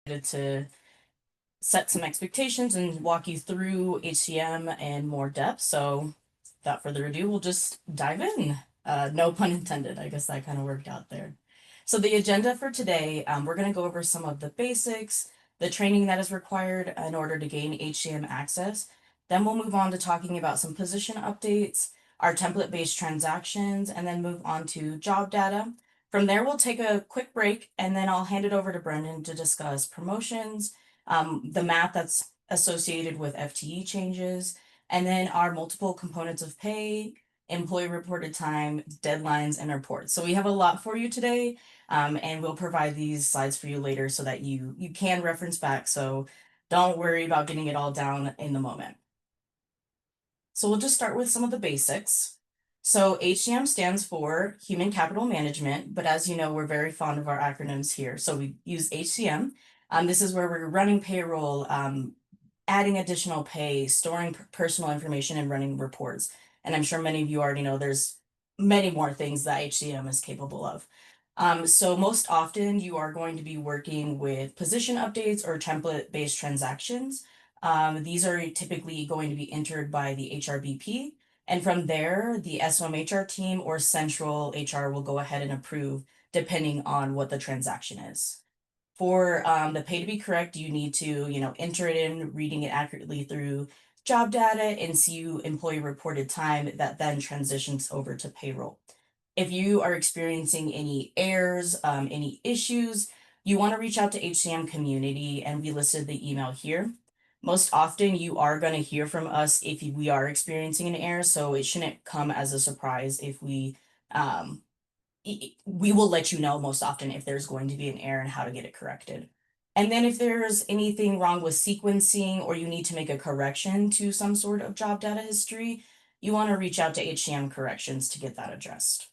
to set some expectations and walk you through HCM in more depth. So without further ado, we'll just dive in. No pun intended. I guess that kind of worked out there. So the agenda for today, we're going to go over some of the basics, the training that is required in order to gain HCM access. Then we'll move on to talking about some position updates, our template-based transactions, and then move on to job data. From there, we'll take a quick break, and then I'll hand it over to Brendan to discuss promotions, the math that's associated with FTE changes, and then our multiple components of pay, employee reported time, deadlines, and reports. So we have a lot for you today, and we'll provide these slides for you later so that you can reference back. So don't worry about getting it all down in the moment. So we'll just start with some of the basics. So HCM stands for Human Capital Management, but as you know, we're very fond of our acronyms here. So we use HCM. This is where we're running payroll, adding additional pay, storing personal information, and running reports. And I'm sure many of you already know there's many more things that HCM is capable of. So most often you are going to be working with position updates or template-based transactions. These are typically going to be entered by the HRBP. And from there, the SOMHR team or central HR will go ahead and approve depending on what the transaction is. For the pay to be correct, you need to, enter it in, reading it accurately through job data and CU employee reported time that then transitions over to payroll. If you are experiencing any errors, any issues, you want to reach out to HCM community, and we listed the email here. Most often you are going to hear from us if we are experiencing an error, so it shouldn't come as a surprise if we will let you know most often if there's going to be an error and how to get it corrected. And then if there's anything wrong with sequencing or you need to make a correction to some sort of job data history, you want to reach out to HCM corrections to get that addressed.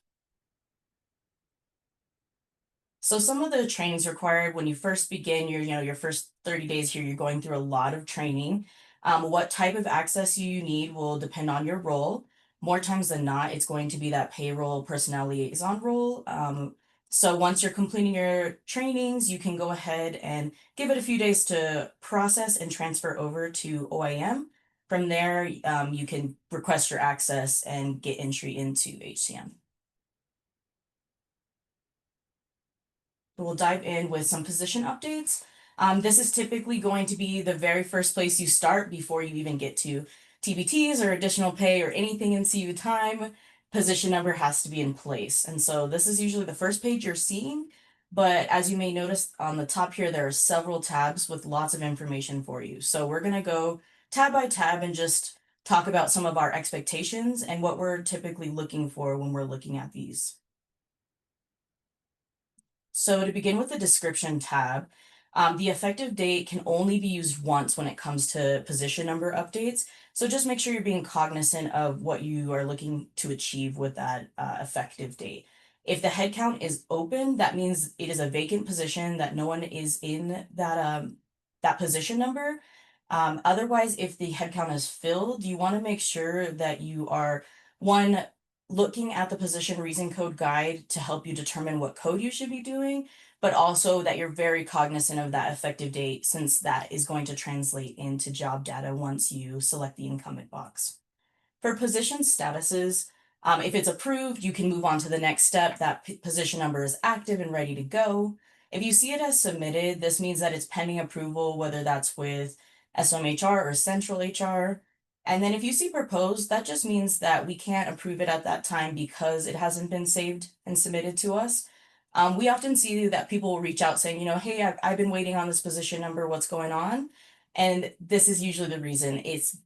So some of the trainings required when you first begin your first 30 days here, you're going through a lot of training. What type of access you need will depend on your role. More times than not, it's going to be that payroll personnel liaison role. So once you're completing your trainings, you can go ahead and give it a few days to process and transfer over to OIM. From there, you can request your access and get entry into HCM. We'll dive in with some position updates. This is typically going to be the very first place you start before you even get to TBTs or additional pay or anything in CU time. Position number has to be in place. And so this is usually the first page you're seeing. But as you may notice on the top here, there are several tabs with lots of information for you. So we're going to go tab by tab and just talk about some of our expectations and what we're typically looking for when we're looking at these. So to begin with the description tab, the effective date can only be used once when it comes to position number updates. So just make sure you're being cognizant of what you are looking to achieve with that effective date. If the headcount is open, that means it is a vacant position that no one is in that position number. Otherwise, if the headcount is filled, you want to make sure that you are looking at the position reason code guide to help you determine what code you should be doing, but also that you're very cognizant of that effective date since that is going to translate into job data once you select the incumbent box. For position statuses, if it's approved, you can move on to the next step. That position number is active and ready to go. If you see it as submitted, this means that it's pending approval, whether that's with SOMHR or central HR. And then if you see proposed, that just means that we can't approve it at that time because it hasn't been saved and submitted to us. We often see that people will reach out saying, hey, I've been waiting on this position number, what's going on? And this is usually the reason. It's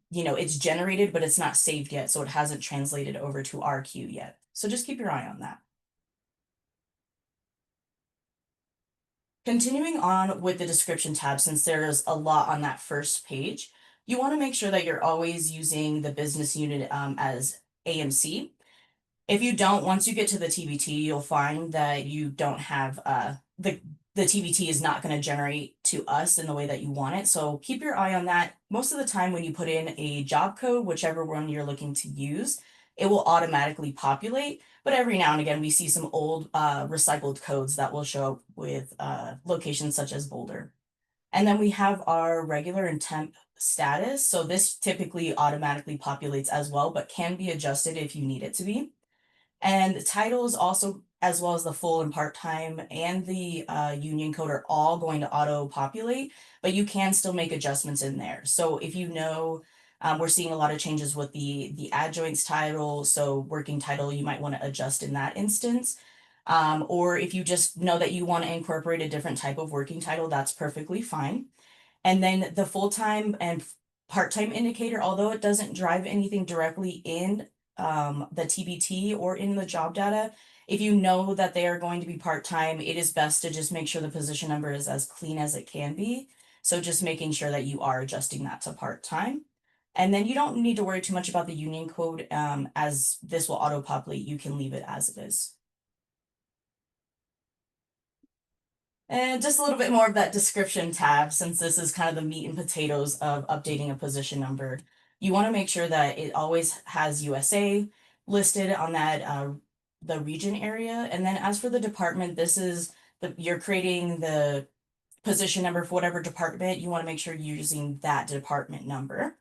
generated, but it's not saved yet, so it hasn't translated over to our queue yet. So just keep your eye on that. Continuing on with the description tab, since there's a lot on that first page, you want to make sure that you're always using the business unit as AMC. If you don't, once you get to the TBT, you'll find that you don't have the TBT is not going to generate to us in the way that you want it. So keep your eye on that. Most of the time when you put in a job code, whichever one you're looking to use, it will automatically populate. But every now and again, we see some old recycled codes that will show up with locations such as Boulder. And then we have our regular and temp status. So this typically automatically populates as well, but can be adjusted if you need it to be. And the titles also, as well as the full and part-time and the union code are all going to auto-populate, but you can still make adjustments in there. So if you know, we're seeing a lot of changes with the adjoints title, so working title, you might want to adjust in that instance. Or if you just know that you want to incorporate a different type of working title, that's perfectly fine. And then the full-time and part-time indicator, although it doesn't drive anything directly in the TBT or in the job data, if you know that they are going to be part-time, it is best to just make sure the position number is as clean as it can be. So just making sure that you are adjusting that to part-time. And then you don't need to worry too much about the union code as this will auto-populate. You can leave it as it is. And just a little bit more of that description tab, since this is kind of the meat and potatoes of updating a position number. You want to make sure that it always has USA listed on that the region area. And then as for the department, this is you're creating the position number for whatever department. You want to make sure you're using that department number.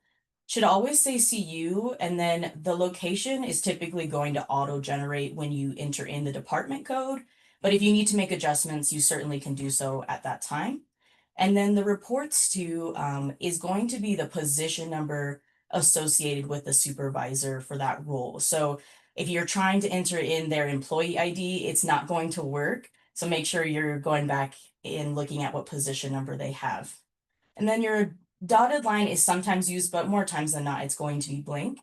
Should always say CU, and then the location is typically going to auto generate when you enter in the department code. But if you need to make adjustments, you certainly can do so at that time. And then the reports to is going to be the position number associated with the supervisor for that role. So if you're trying to enter in their employee ID, it's not going to work. So make sure you're going back and looking at what position number they have. And then your dotted line is sometimes used, but more times than not, it's going to be blank.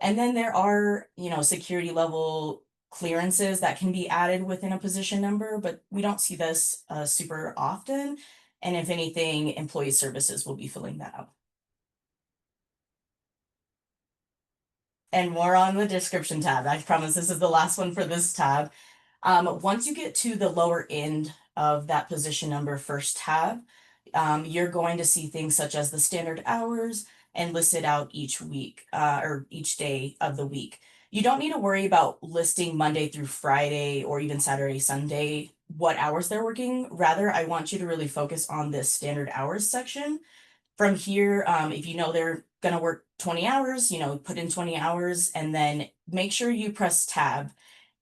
And then there are, security level clearances that can be added within a position number, but we don't see this super often. And if anything, employee services will be filling that out. And more on the description tab. I promise this is the last one for this tab. Once you get to the lower end of that position number first tab, you're going to see things such as the standard hours and listed out each week or each day of the week. You don't need to worry about listing Monday through Friday or even Saturday, Sunday, what hours they're working. Rather, I want you to really focus on this standard hours section. From here, if you know they're going to work 20 hours, put in 20 hours and then make sure you press tab.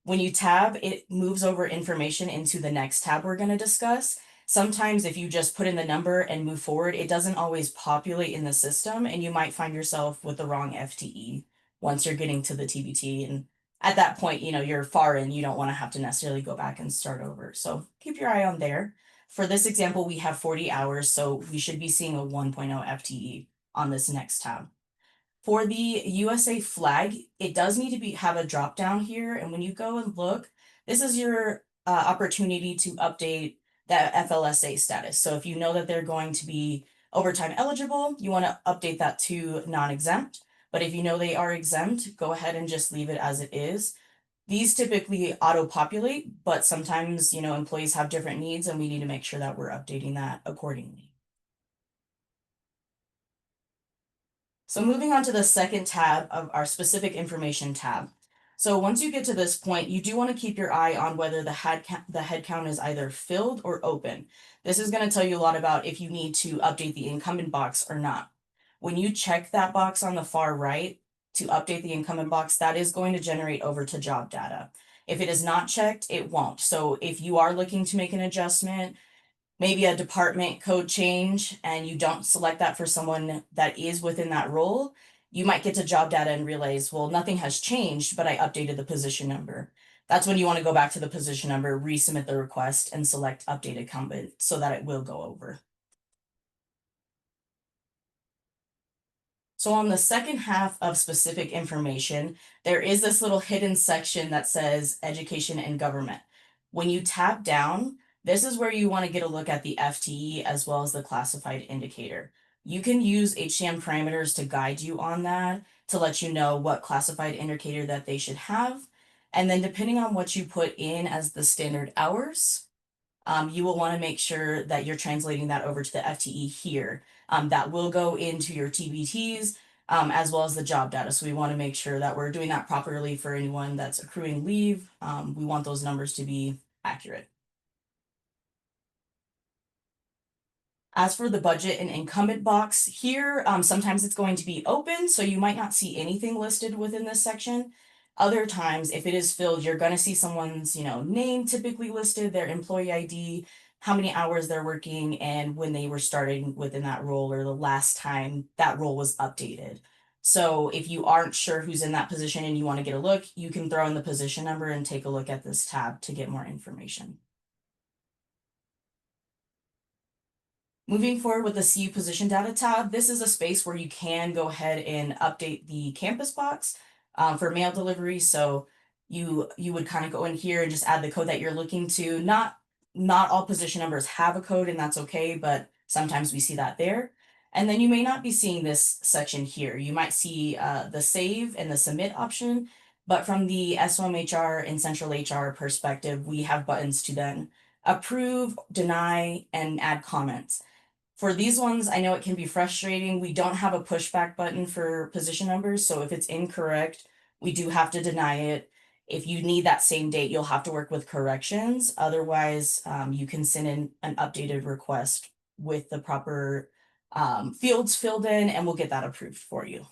When you tab, it moves over information into the next tab we're going to discuss. Sometimes if you just put in the number and move forward, it doesn't always populate in the system and you might find yourself with the wrong FTE once you're getting to the TBT. And at that point, you're far in, you don't want to have to necessarily go back and start over. So keep your eye on there. For this example, we have 40 hours, so we should be seeing a 1.0 FTE on this next tab. For the USA flag, it does need to have a drop down here. And when you go and look, this is your opportunity to update that FLSA status. So if you know that they're going to be overtime eligible, you want to update that to non-exempt. But if you know they are exempt, go ahead and just leave it as it is. These typically auto-populate, but sometimes, employees have different needs and we need to make sure that we're updating that accordingly. So moving on to the second tab of our specific information tab. So once you get to this point, you do want to keep your eye on whether the head count is either filled or open. This is going to tell you a lot about if you need to update the incumbent box or not. When you check that box on the far right to update the incumbent box, that is going to generate over to job data. If it is not checked, it won't. So if you are looking to make an adjustment, maybe a department code change, and you don't select that for someone that is within that role, you might get to job data and realize, well, nothing has changed, but I updated the position number. That's when you want to go back to the position number, resubmit the request, and select update incumbent so that it will go over. So on the second half of specific information, there is this little hidden section that says education and government. When you tap down, this is where you want to get a look at the FTE as well as the classified indicator. You can use HCM parameters to guide you on that to let you know what classified indicator that they should have. And then depending on what you put in as the standard hours, you will want to make sure that you're translating that over to the FTE here. That will go into your TBTs as well as the job data. So we want to make sure that we're doing that properly for anyone that's accruing leave. We want those numbers to be accurate. As for the budget and incumbent box here, sometimes it's going to be open, so you might not see anything listed within this section. Other times, if it is filled, you're going to see someone's, name typically listed, their employee ID, how many hours they're working, and when they were starting within that role or the last time that role was updated. So if you aren't sure who's in that position and you want to get a look, you can throw in the position number and take a look at this tab to get more information. Moving forward with the CU position data tab, this is a space where you can go ahead and update the campus box for mail delivery. So you would kind of go in here and just add the code that you're looking to. Not all position numbers have a code, and that's okay, but sometimes we see that there. And then you may not be seeing this section here. You might see the save and the submit option, but from the SOMHR and central HR perspective, we have buttons to then approve, deny, and add comments. For these ones, I know it can be frustrating. We don't have a pushback button for position numbers, so if it's incorrect, we do have to deny it. If you need that same date, you'll have to work with corrections. Otherwise, you can send in an updated request with the proper fields filled in, and we'll get that approved for you.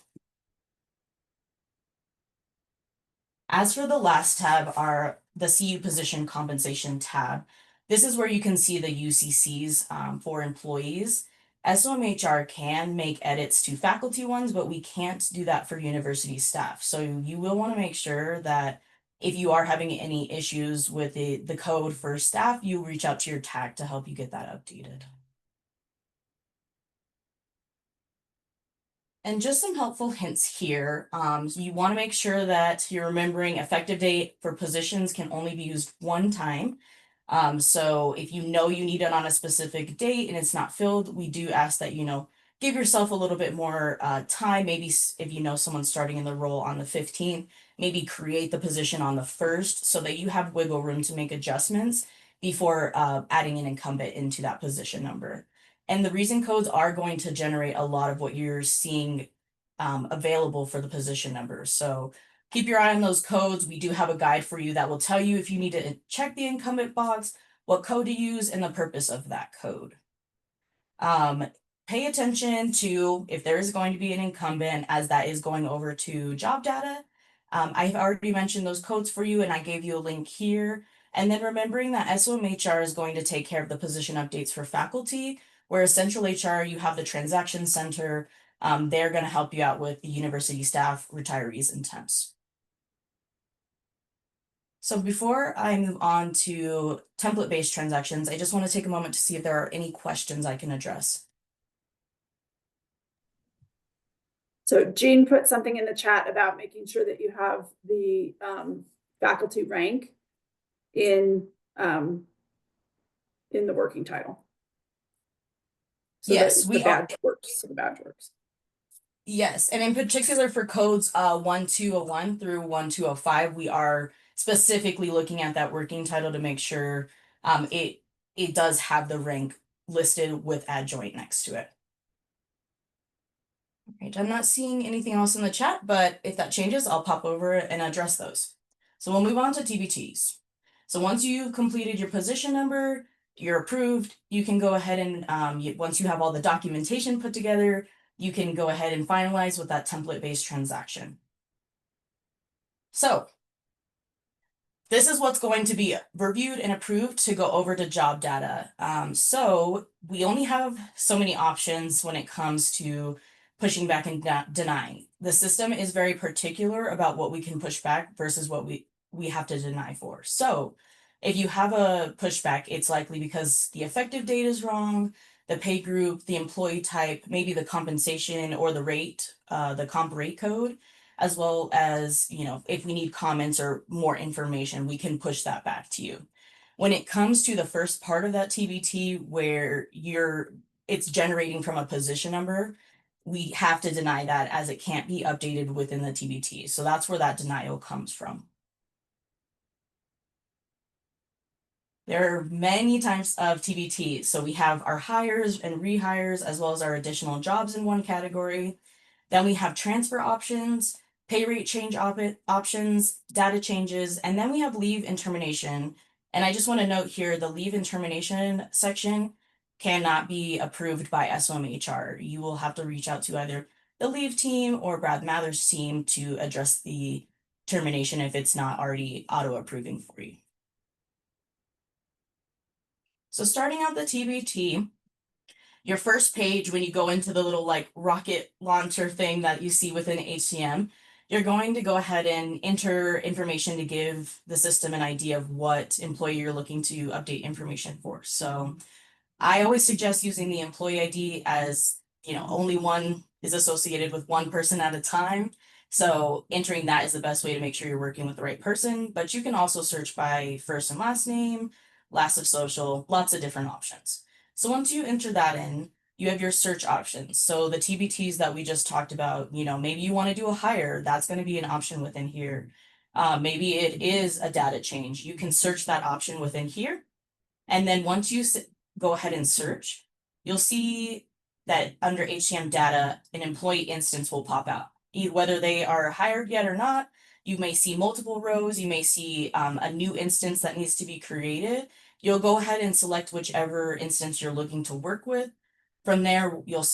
As for the last tab, are the CU position compensation tab. This is where you can see the UCCs for employees. SOMHR can make edits to faculty ones, but we can't do that for university staff. So you will want to make sure that if you are having any issues with the code for staff, you reach out to your TAC to help you get that updated. And just some helpful hints here. So you want to make sure that you're remembering effective date for positions can only be used one time. So if you know you need it on a specific date and it's not filled, we do ask that, give yourself a little bit more time. Maybe if you know someone's starting in the role on the 15th, maybe create the position on the 1st so that you have wiggle room to make adjustments before adding an incumbent into that position number. And the reason codes are going to generate a lot of what you're seeing available for the position numbers. So keep your eye on those codes. We do have a guide for you that will tell you if you need to check the incumbent box, what code to use, and the purpose of that code. Pay attention to if there is going to be an incumbent as that is going over to job data. I've already mentioned those codes for you and I gave you a link here. And then remembering that SOMHR is going to take care of the position updates for faculty, whereas central HR, you have the transaction center. They're going to help you out with the university staff, retirees, and temps. So before I move on to template-based transactions, I just want to take a moment to see if there are any questions I can address. So Jean put something in the chat about making sure that you have the faculty rank in the working title. So yes, the badge works. The badge works. Yes, and in particular for codes 1201 through 1205, we are specifically looking at that working title to make sure it does have the rank listed with adjoint next to it. All right, I'm not seeing anything else in the chat, but if that changes, I'll pop over and address those. So we'll move on to TBTs. So once you've completed your position number, you're approved, you can go ahead and once you have all the documentation put together, you can go ahead and finalize with that template-based transaction. So this is what's going to be reviewed and approved to go over to job data. So we only have so many options when it comes to pushing back and denying. The system is very particular about what we can push back versus what we have to deny for. So if you have a pushback, it's likely because the effective date is wrong, the pay group, the employee type, maybe the compensation or the rate, the comp rate code, as well as, if we need comments or more information, we can push that back to you. When it comes to the first part of that TBT where it's generating from a position number, we have to deny that as it can't be updated within the TBT. So that's where that denial comes from. There are many types of TBTs. So we have our hires and rehires, as well as our additional jobs in one category. Then we have transfer options, pay rate change options, data changes, and then we have leave and termination. And I just want to note here, the leave and termination section cannot be approved by SOMHR. You will have to reach out to either the leave team or Brad Mather's team to address the termination if it's not already auto approving for you. So starting out the TBT, your first page, when you go into the little like rocket launcher thing that you see within HCM, you're going to go ahead and enter information to give the system an idea of what employee you're looking to update information for. So I always suggest using the employee ID as, only one is associated with one person at a time. So entering that is the best way to make sure you're working with the right person, but you can also search by first and last name, last of social, lots of different options. So once you enter that in, you have your search options. So the TBTs that we just talked about, maybe you want to do a hire, that's going to be an option within here. Maybe it is a data change. You can search that option within here. And then once you go ahead and search, you'll see that under HCM data, an employee instance will pop out. Whether they are hired yet or not, you may see multiple rows, you may see a new instance that needs to be created. You'll go ahead and select whichever instance you're looking to work with. From there, you'll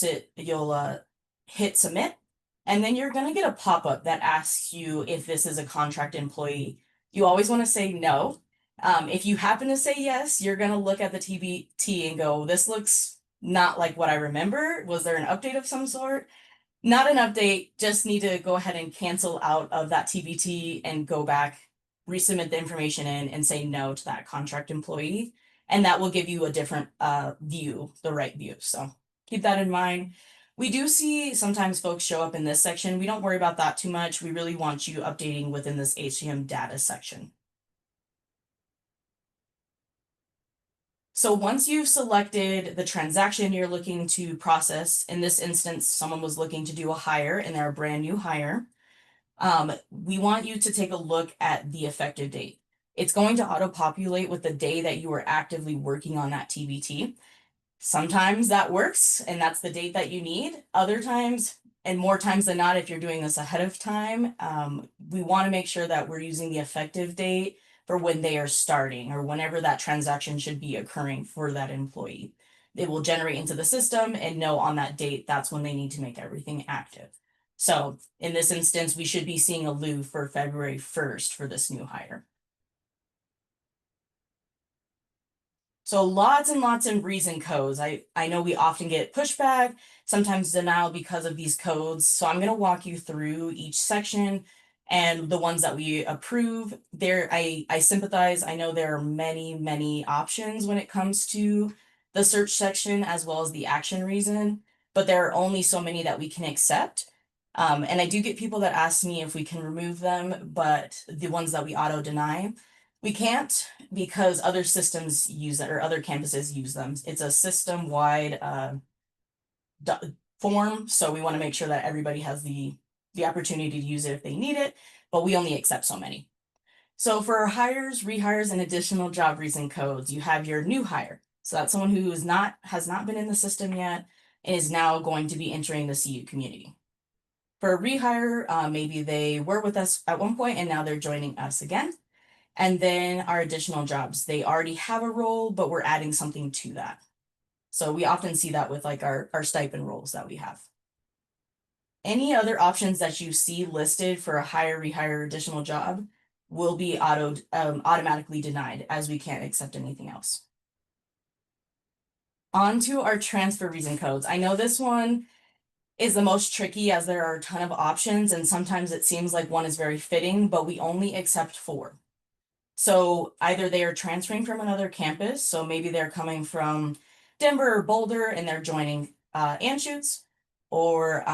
hit submit, and then you're gonna get a pop-up that asks you if this is a contract employee. You always want to say no. If you happen to say yes, you're gonna look at the TBT and go, this looks not like what I remember. Was there an update of some sort? Not an update, just need to go ahead and cancel out of that TBT and go back, resubmit the information in and say no to that contract employee. And that will give you a different view, the right view. So keep that in mind. We do see sometimes folks show up in this section. We don't worry about that too much. We really want you updating within this HCM data section. So once you've selected the transaction you're looking to process, in this instance, someone was looking to do a hire and they're a brand new hire, we want you to take a look at the effective date. It's going to auto-populate with the day that you are actively working on that TBT. Sometimes that works and that's the date that you need. Other times, and more times than not, if you're doing this ahead of time, we want to make sure that we're using the effective date for when they are starting or whenever that transaction should be occurring for that employee. It will generate into the system and know on that date, that's when they need to make everything active. So in this instance, we should be seeing a lieu for February 1st for this new hire. So lots and lots of reason codes. I know we often get pushback, sometimes denial because of these codes. So I'm going to walk you through each section and the ones that we approve. I sympathize. I know there are many, many options when it comes to the search section as well as the action reason, but there are only so many that we can accept. And I do get people that ask me if we can remove them, but the ones that we auto deny, we can't because other systems use it or other campuses use them. It's a system-wide form, so we want to make sure that everybody has the opportunity to use it if they need it, but we only accept so many. So for hires, rehires, and additional job reason codes, you have your new hire. So that's someone who has not been in the system yet and is now going to be entering the CU community. For a rehire, maybe they were with us at one point and now they're joining us again. And then our additional jobs, they already have a role, but we're adding something to that. So we often see that with like our stipend roles that we have. Any other options that you see listed for a hire, rehire, additional job will be automatically denied as we can't accept anything else. On to our transfer reason codes. I know this one is the most tricky as there are a ton of options and sometimes it seems like one is very fitting, but we only accept 4. So either they are transferring from another campus, so maybe they're coming from Denver or Boulder and they're joining Anschutz, or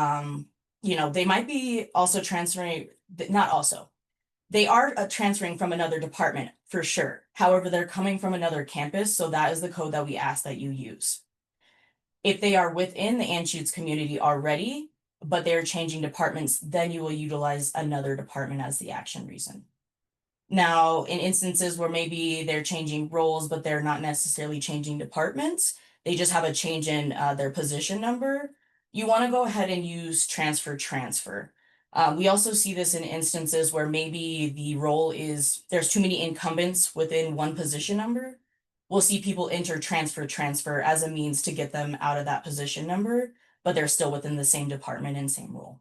they might be also transferring, not also. They are transferring from another department for sure. However, they're coming from another campus, so that is the code that we ask that you use. If they are within the Anschutz community already, but they're changing departments, then you will utilize another department as the action reason. Now, in instances where maybe they're changing roles, but they're not necessarily changing departments, they just have a change in their position number, you want to go ahead and use transfer. We also see this in instances where maybe the role is, there's too many incumbents within one position number. we'll see people enter transfer as a means to get them out of that position number, but they're still within the same department and same role.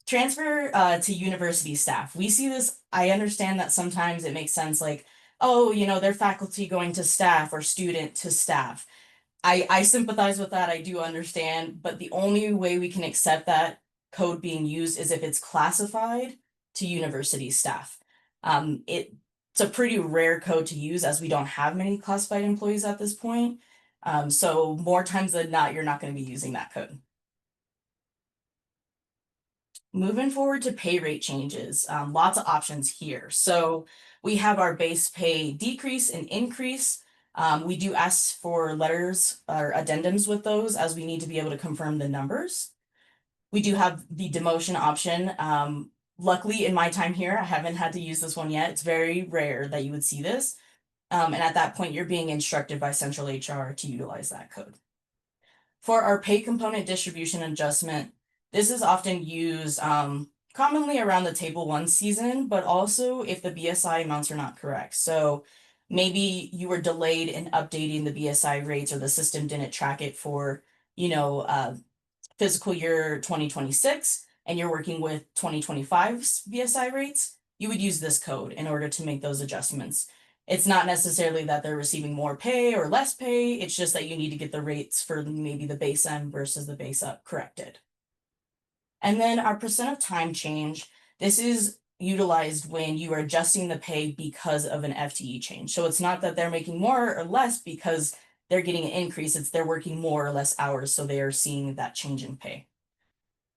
Transfer to university staff. We see this, I understand that sometimes it makes sense like, oh, they're faculty going to staff or student to staff. I sympathize with that. I do understand, but the only way we can accept that code being used is if it's classified to university staff. It's a pretty rare code to use as we don't have many classified employees at this point. So more times than not, you're not going to be using that code. Moving forward to pay rate changes, lots of options here. So we have our base pay decrease and increase. We do ask for letters or addendums with those as we need to be able to confirm the numbers. We do have the demotion option. Luckily, in my time here, I haven't had to use this one yet. It's very rare that you would see this. And at that point, you're being instructed by central HR to utilize that code. For our pay component distribution adjustment, this is often used commonly around the table 1 season, but also if the BSI amounts are not correct. So maybe you were delayed in updating the BSI rates or the system didn't track it for, fiscal year 2026 and you're working with 2025's BSI rates, you would use this code in order to make those adjustments. It's not necessarily that they're receiving more pay or less pay. It's just that you need to get the rates for maybe the base M versus the base up corrected. And then our percent of time change, this is utilized when you are adjusting the pay because of an FTE change. So it's not that they're making more or less because they're getting an increase, it's they're working more or less hours, so they are seeing that change in pay.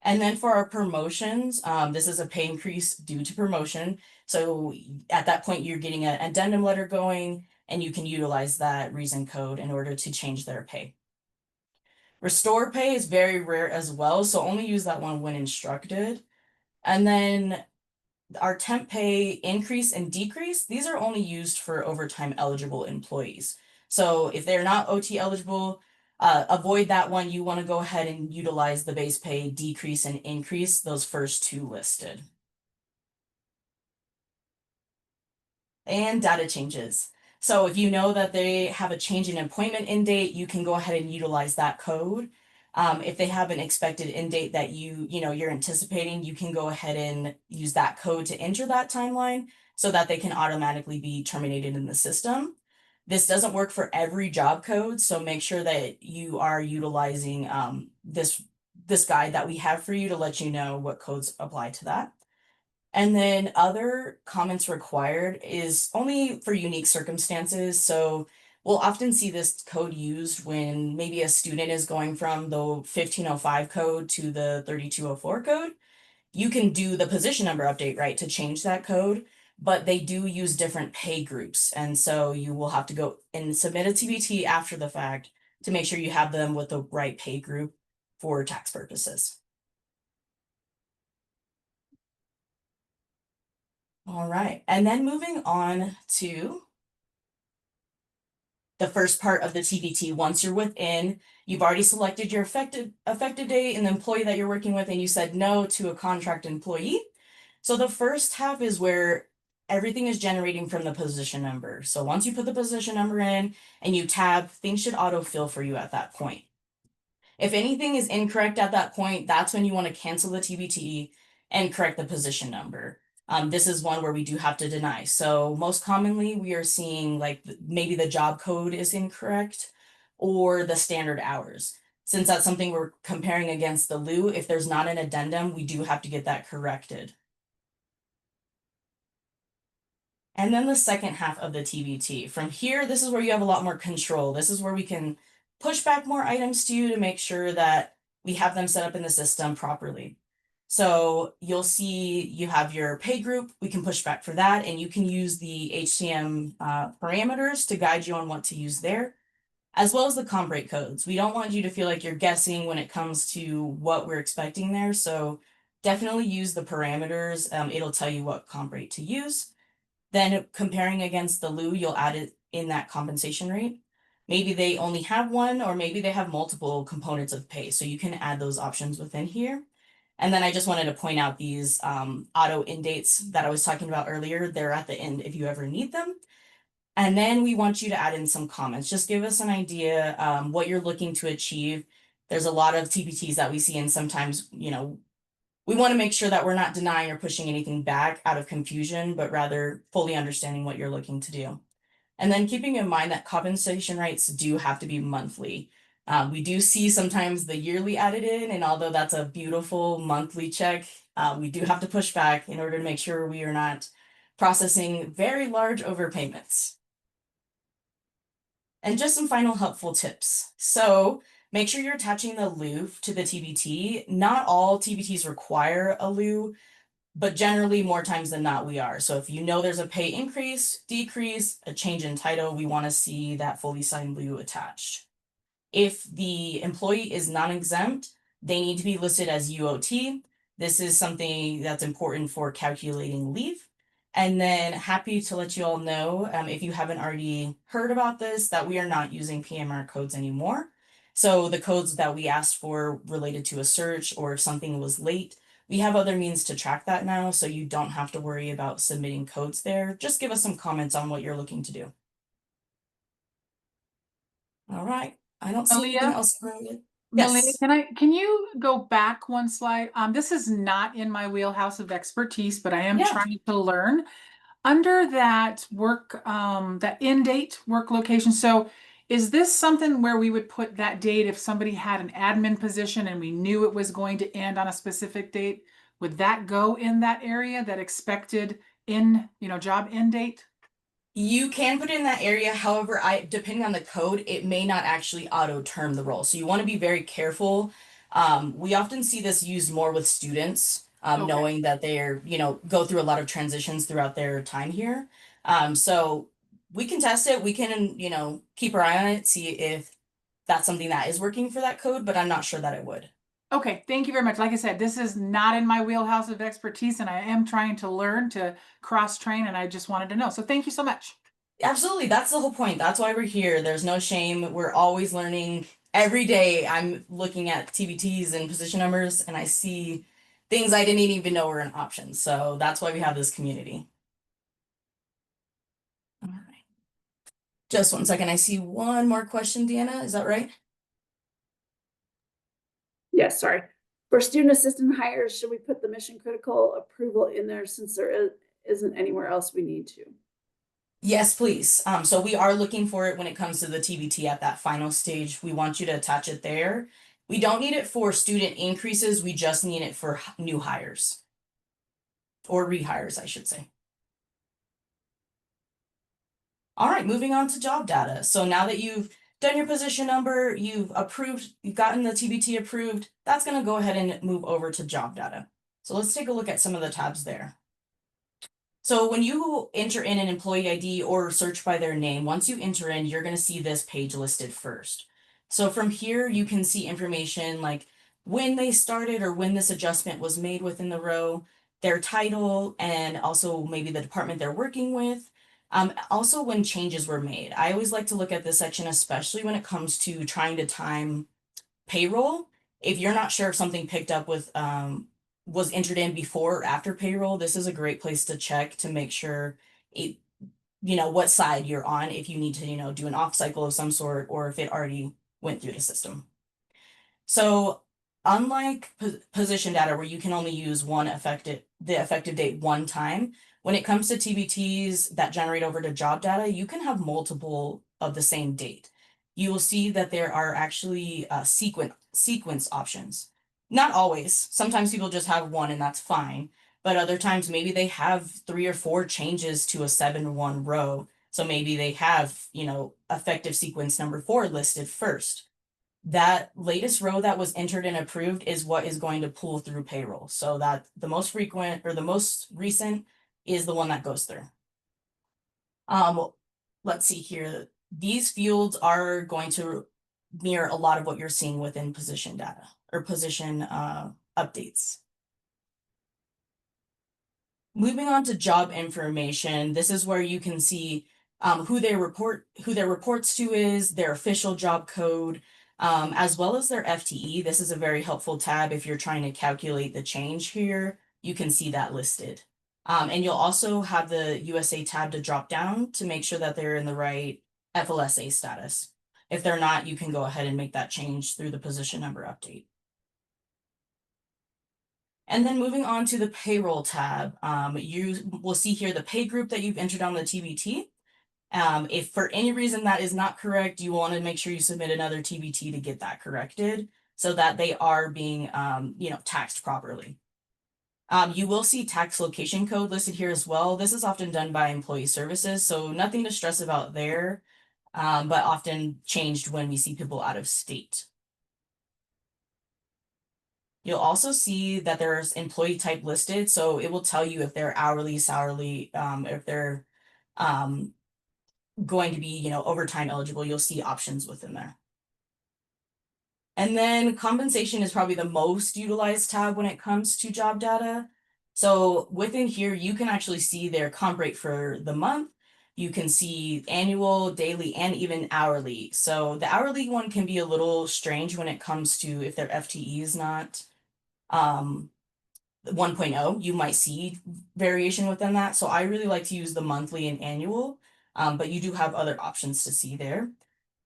And then for our promotions, this is a pay increase due to promotion. So at that point, you're getting an addendum letter going, and you can utilize that reason code in order to change their pay. Restore pay is very rare as well, so only use that one when instructed. And then our temp pay increase and decrease, these are only used for overtime eligible employees. So if they're not OT eligible, avoid that one. You want to go ahead and utilize the base pay decrease and increase, those first two listed. And data changes. So if you know that they have a change in appointment end date, you can go ahead and utilize that code. If they have an expected end date that you're anticipating, you can go ahead and use that code to enter that timeline so that they can automatically be terminated in the system. This doesn't work for every job code, so make sure that you are utilizing this guide that we have for you to let you know what codes apply to that. And then other comments required is only for unique circumstances. So we'll often see this code used when maybe a student is going from the 1505 code to the 3204 code. You can do the position number update, right, to change that code, but they do use different pay groups. And so you will have to go and submit a TBT after the fact to make sure you have them with the right pay group for tax purposes. All right, and then moving on to the first part of the TBT. Once you're within, you've already selected your effective date and the employee that you're working with, and you said no to a contract employee. So the first half is where everything is generating from the position number. So once you put the position number in and you tab, things should autofill for you at that point. If anything is incorrect at that point, that's when you want to cancel the TBT and correct the position number. This is one where we do have to deny. So most commonly we are seeing like maybe the job code is incorrect or the standard hours. Since that's something we're comparing against the lieu, if there's not an addendum, we do have to get that corrected. And then the second half of the TBT. From here, this is where you have a lot more control. This is where we can push back more items to you to make sure that we have them set up in the system properly. So you'll see you have your pay group. We can push back for that, and you can use the HCM parameters to guide you on what to use there, as well as the comp rate codes. We don't want you to feel like you're guessing when it comes to what we're expecting there. So definitely use the parameters. It'll tell you what comp rate to use. Then comparing against the lieu, you'll add it in that compensation rate. Maybe they only have one, or maybe they have multiple components of pay. So you can add those options within here. And then I just wanted to point out these auto end dates that I was talking about earlier. They're at the end if you ever need them. And then we want you to add in some comments. Just give us an idea what you're looking to achieve. There's a lot of TPTs that we see, and sometimes, we want to make sure that we're not denying or pushing anything back out of confusion, but rather fully understanding what you're looking to do. And then keeping in mind that compensation rates do have to be monthly. We do see sometimes the yearly added in, and although that's a beautiful monthly check, we do have to push back in order to make sure we are not processing very large overpayments. And just some final helpful tips. So make sure you're attaching the lieu to the TBT. Not all TBTs require a lieu, but generally more times than not we are. So if you know there's a pay increase, decrease, a change in title, we want to see that fully signed lieu attached. If the employee is non-exempt, they need to be listed as UOT. This is something that's important for calculating leave. And then happy to let you all know, if you haven't already heard about this, that we are not using PMR codes anymore. So the codes that we asked for related to a search or if something was late, we have other means to track that now, so you don't have to worry about submitting codes there. Just give us some comments on what you're looking to do. All right. I don't see anything Malia, else related. Malia, Yes. can you go back one slide? This is not in my wheelhouse of expertise, but I am Yeah. trying to learn. Under that work, that end date work location. So is this something where we would put that date if somebody had an admin position and we knew it was going to end on a specific date? Would that go in that area, that expected job end date? You can put it in that area. However, depending on the code, it may not actually auto term the role. So you want to be very careful. We often see this used more with students, Okay. knowing that they're, go through a lot of transitions throughout their time here. So we can test it. We can, keep our eye on it, see if that's something that is working for that code, but I'm not sure that it would. Okay, thank you very much. Like I said, this is not in my wheelhouse of expertise, and I am trying to learn to cross-train, and I just wanted to know. So thank you so much. Absolutely. That's the whole point. That's why we're here. There's no shame. We're always learning. Every day I'm looking at TBTs and position numbers and I see things I didn't even know were an option. So that's why we have this community. All right. Just one second. I see one more question, Deanna. Is that right? Yes, sorry. For student assistant hires, should we put the mission critical approval in there since there isn't anywhere else we need to? Yes, please. So we are looking for it when it comes to the TBT at that final stage. We want you to attach it there. We don't need it for student increases. We just need it for new hires or rehires, I should say. All right, moving on to job data. So now that you've done your position number, you've gotten the TBT approved, that's going to go ahead and move over to job data. So let's take a look at some of the tabs there. So when you enter in an employee ID or search by their name, once you enter in, you're going to see this page listed first. So from here, you can see information like when they started or when this adjustment was made within the row, their title, and also maybe the department they're working with. Also when changes were made. I always like to look at this section, especially when it comes to trying to time payroll. If you're not sure if something picked up with was entered in before or after payroll, this is a great place to check to make sure it, what side you're on, if you need to, do an off cycle of some sort, or if it already went through the system. So unlike position data where you can only use the effective date one time, when it comes to TBTs that generate over to job data, you can have multiple of the same date. You will see that there are actually sequence options. Not always. Sometimes people just have one and that's fine. But other times maybe they have 3 or 4 changes to a 7-1 row. So maybe they have, effective sequence number 4 listed first. That latest row that was entered and approved is what is going to pull through payroll. So that the most frequent or the most recent is the one that goes through. Let's see here. These fields are going to mirror a lot of what you're seeing within position data or position updates. Moving on to job information, this is where you can see who their reports to is, their official job code, as well as their FTE. This is a very helpful tab if you're trying to calculate the change here. You can see that listed. And you'll also have the USA tab to drop down to make sure that they're in the right FLSA status. If they're not, you can go ahead and make that change through the position number update. And then moving on to the payroll tab, you will see here the pay group that you've entered on the TBT. If for any reason that is not correct, you want to make sure you submit another TBT to get that corrected so that they are being, taxed properly. You will see tax location code listed here as well. This is often done by employee services, so nothing to stress about there, but often changed when we see people out of state. You'll also see that there's employee type listed, so it will tell you if they're hourly, salary, if they're going to be, overtime eligible. You'll see options within there. And then compensation is probably the most utilized tab when it comes to job data. So within here, you can actually see their comp rate for the month. You can see annual, daily, and even hourly. So the hourly one can be a little strange when it comes to if their FTE is not 1.0, you might see variation within that. So I really like to use the monthly and annual, but you do have other options to see there.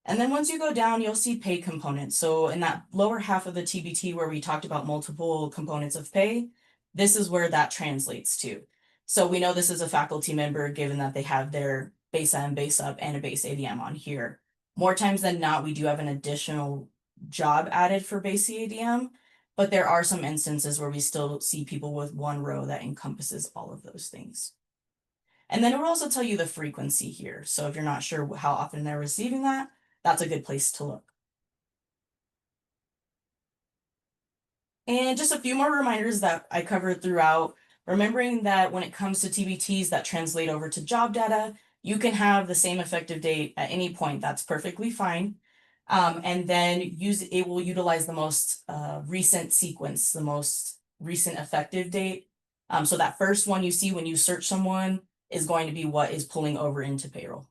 And then once you go down, you'll see pay components. So in that lower half of the TBT where we talked about multiple components of pay, this is where that translates to. So we know this is a faculty member given that they have their base M, base up, and a base ADM on here. More times than not, we do have an additional job added for base CADM, but there are some instances where we still see people with one row that encompasses all of those things. And then it will also tell you the frequency here. So if you're not sure how often they're receiving that, that's a good place to look. And just a few more reminders that I covered throughout, remembering that when it comes to TBTs that translate over to job data, you can have the same effective date at any point. That's perfectly fine. And then it will utilize the most recent sequence, the most recent effective date. So that first one you see when you search someone is going to be what is pulling over into payroll.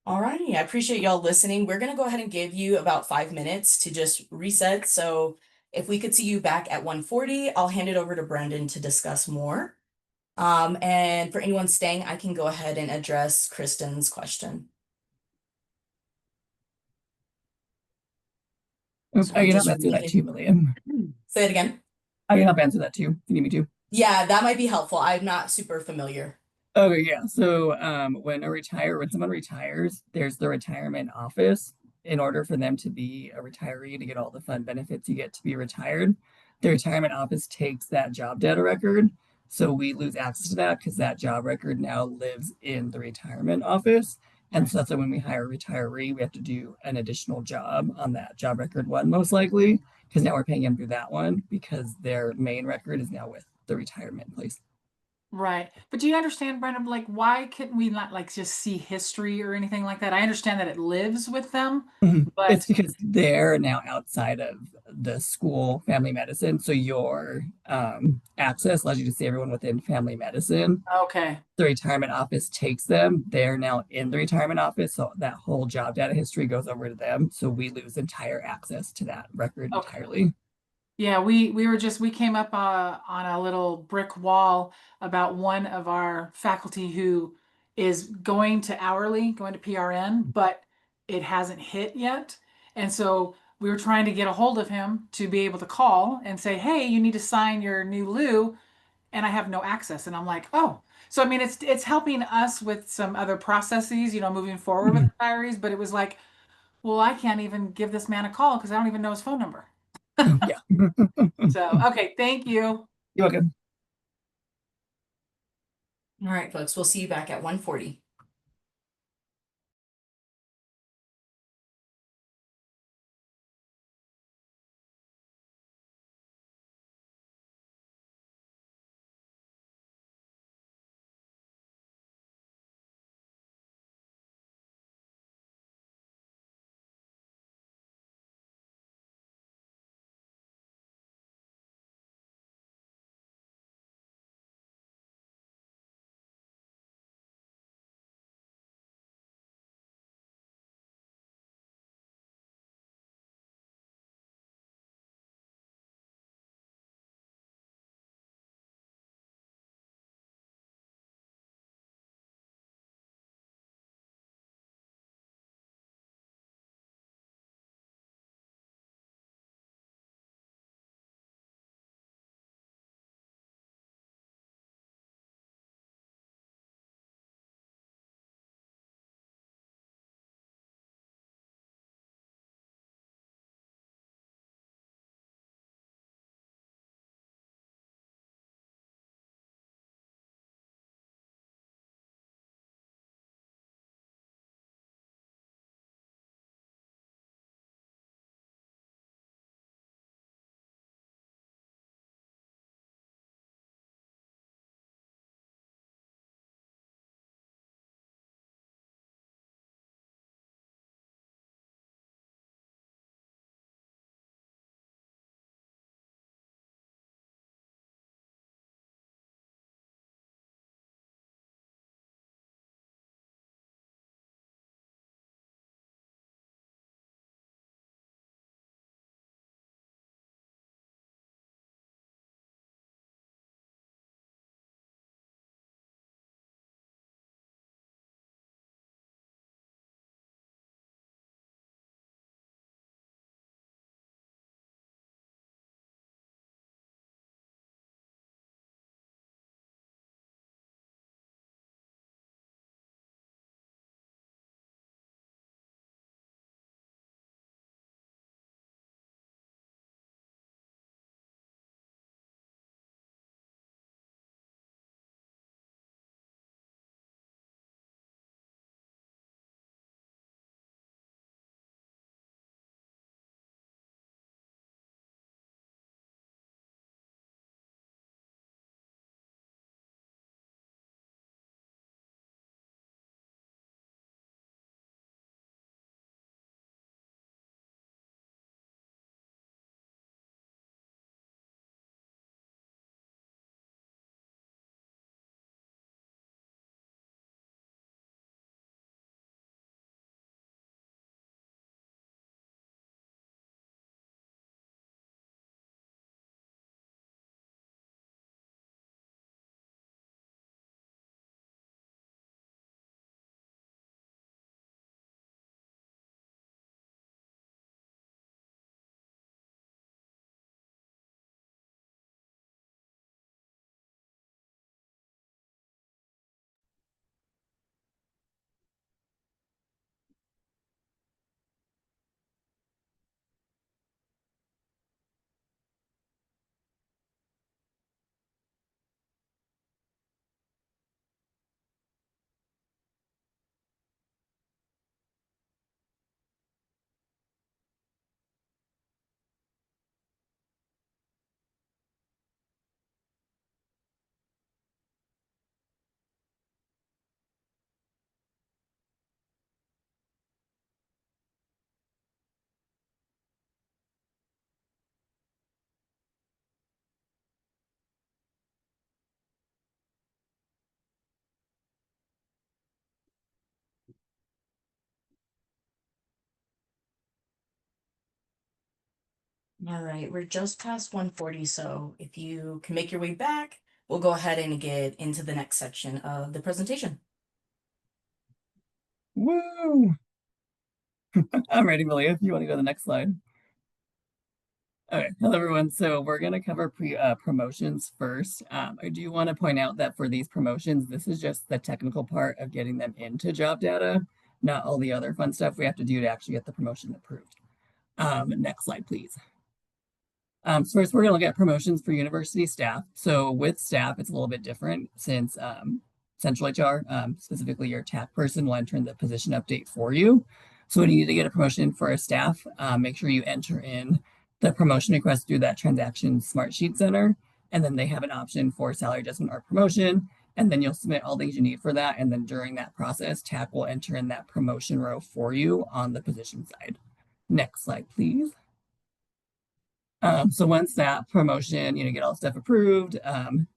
Alrighty, I appreciate y'all listening. We're gonna go ahead and give you about 5 minutes to just reset. So if we could see you back at 1:40, I'll hand it over to Brendan to discuss more. And for anyone staying, I can go ahead and address Kristen's question. Oops, So I I'm can just help answer that reading. too, William. Say it again. I can help answer that too. If you need me to. Yeah, that might be helpful. I'm not super familiar. Okay, yeah. So when someone retires, there's the retirement office. In order for them to be a retiree to get all the fun benefits you get to be retired, the retirement office takes that job data record. So we lose access to that because that job record now lives in the retirement office. And so that's why when we hire a retiree, we have to do an additional job on that job record one, most likely, because now we're paying them through that one because their main record is now with the retirement place. Right. But do you understand, Brendan, like why couldn't we not like just see history or anything like that? I understand that it lives with them, It's but because they're now outside of the school family medicine. So your access allows you to see everyone within family medicine. okay. The retirement office takes them. They're now in the retirement office. So that whole job data history goes over to them. So we lose entire access to that record Okay. entirely. Yeah, we came up on a little brick wall about one of our faculty who is going to hourly, going to PRN, but it hasn't hit yet. And so we were trying to get a hold of him to be able to call and say, "Hey, you need to sign your new Lou," and I have no access. And I'm like, "Oh." So I mean, it's helping us with some other processes, moving forward with Mhm. retirees, but it was like, "Well, I can't even give this man a call because I don't even know his phone number." Yeah. So, okay, thank you. You're welcome. All right, folks, we'll see you back at 1:40. All right, we're just past 1:40, so if you can make your way back, we'll go ahead and get into the next section of the presentation. Woo! I'm ready, Malia, if you want to go to the next slide. Okay, hello everyone. So we're going to cover promotions first. I do want to point out that for these promotions, this is just the technical part of getting them into job data, not all the other fun stuff we have to do to actually get the promotion approved. Next slide, please. So first, we're going to look at promotions for university staff. So with staff, it's a little bit different since central HR, specifically your TAC person, will enter in the position update for you. So when you need to get a promotion for a staff, make sure you enter in the promotion request through that transaction Smartsheet Center, and then they have an option for salary adjustment or promotion, and then you'll submit all things you need for that. And then during that process, TAC will enter in that promotion row for you on the position side. Next slide, please. So once that promotion, get all stuff approved,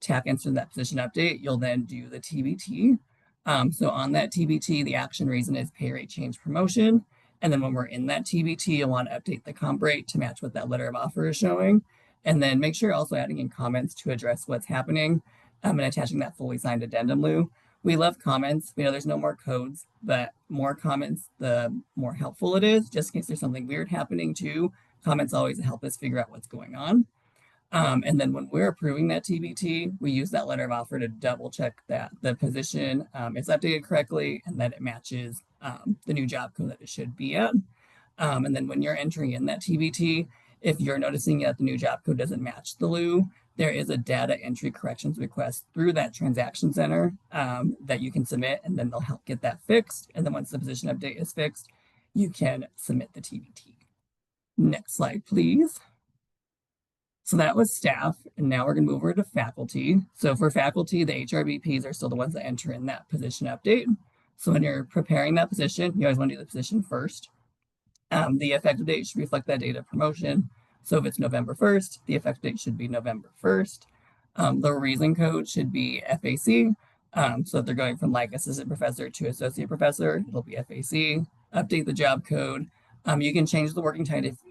TAC enters that position update, you'll then do the TBT. So on that TBT, the action reason is pay rate change promotion. And then when we're in that TBT, you'll want to update the comp rate to match what that letter of offer is showing. And then make sure you're also adding in comments to address what's happening and attaching that fully signed addendum, Lou. We love comments. We know there's no more codes, but more comments, the more helpful it is, just in case there's something weird happening too. Comments always help us figure out what's going on. And then when we're approving that TBT, we use that letter of offer to double check that the position is updated correctly and that it matches the new job code that it should be at. And then when you're entering in that TBT, if you're noticing that the new job code doesn't match the LU, there is a data entry corrections request through that transaction center that you can submit, and then they'll help get that fixed. And then once the position update is fixed, you can submit the TBT. Next slide, please. So that was staff, and now we're going to move over to faculty. So for faculty, the HRBPs are still the ones that enter in that position update. So when you're preparing that position, you always want to do the position first. The effective date should reflect that date of promotion. So if it's November 1st, the effective date should be November 1st. The reason code should be FAC. So if they're going from like assistant professor to associate professor, it'll be FAC. Update the job code. You can change the working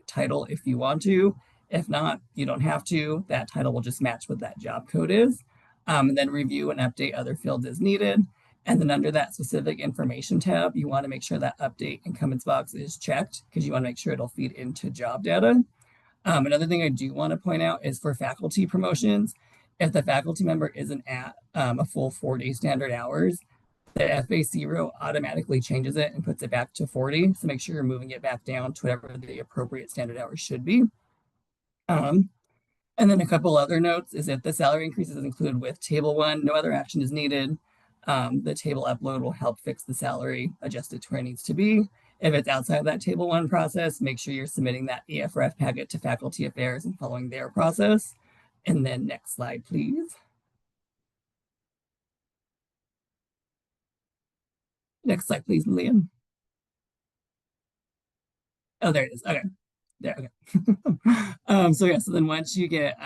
title if you want to. If not, you don't have to. That title will just match what that job code is. And then review and update other fields as needed. And then under that specific information tab, you want to make sure that update incumbents box is checked because you want to make sure it'll feed into job data. Another thing I do want to point out is for faculty promotions, if the faculty member isn't at a full 40 standard hours, the FAC row automatically changes it and puts it back to 40. So make sure you're moving it back down to whatever the appropriate standard hours should be. And then a couple other notes is if the salary increase is included with table 1, no other action is needed. The table upload will help fix the salary, adjust it to where it needs to be. If it's outside of that table 1 process, make sure you're submitting that EFRF packet to faculty affairs and following their process. And then next slide, please. Next slide, please, Lillian. Oh, there it is. Okay. There, okay. So then once you get